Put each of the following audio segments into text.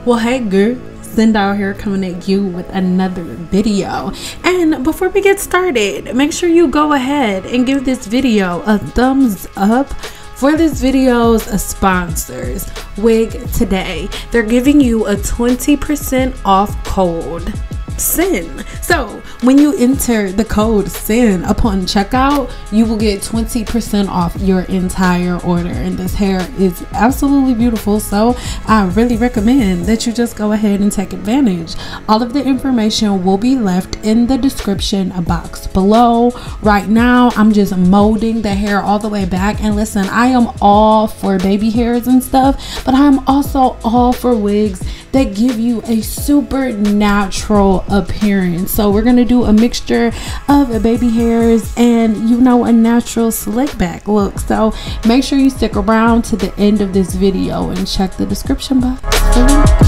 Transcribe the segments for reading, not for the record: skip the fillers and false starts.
Well, hey girl, Cindy out here coming at you with another video. And before we get started, make sure you go ahead and give this video a thumbs up. For this video's sponsors, Wigtoday. They're giving you a 20% off code SIN. So when you enter the code SIN upon checkout, you will get 20% off your entire order. And this hair is absolutely beautiful, so I really recommend that you just go ahead and take advantage. All of the information will be left in the description box below. Right now I'm just molding the hair all the way back, and listen, I am all for baby hairs and stuff, but I'm also all for wigs that give you a super natural appearance. So we're gonna do a mixture of baby hairs and, you know, a natural slick back look. So make sure you stick around to the end of this video and check the description box for links.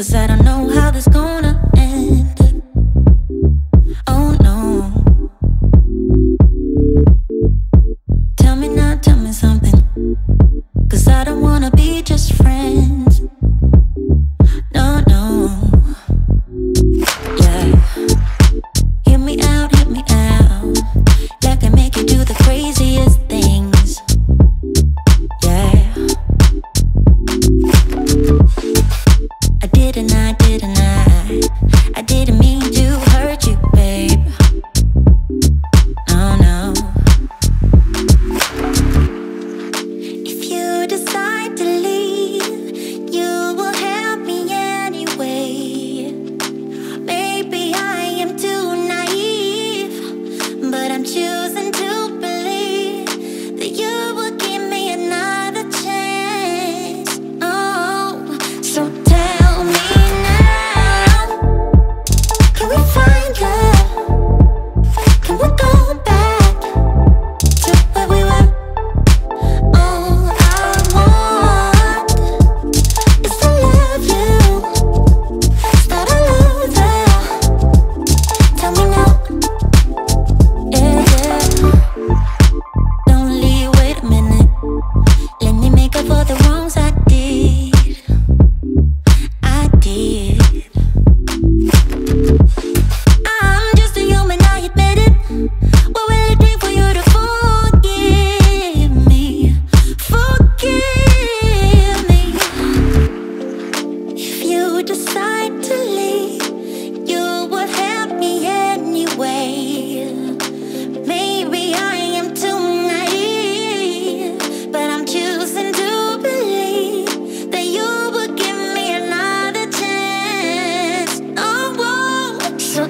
'cause I don't know how this gonna end. Oh no. Tell me now, tell me something, 'cause I don't wanna be just friends. No, no. Yeah. Hear me out, hear me out. Like I make you do the craziest things. Yeah. I didn't mean to hurt you, babe. No, no. If you decide to leave, you will help me anyway. Maybe I am too naive, but I'm choosing to believe that you will give me another chance. Oh, so tell me now, can we find love? Can we go back to where we were? All I want is to love you, start all over. Tell me now, yeah, yeah. Don't leave, wait a minute. Let me make up for the wrongs I did. I did. I'm just a human, I admit it. What will it take for you to forgive me? Forgive me. If you decide to leave, you will help me anyway. Maybe I am too naive, but I'm choosing to believe that you will give me another chance. Oh, whoa. So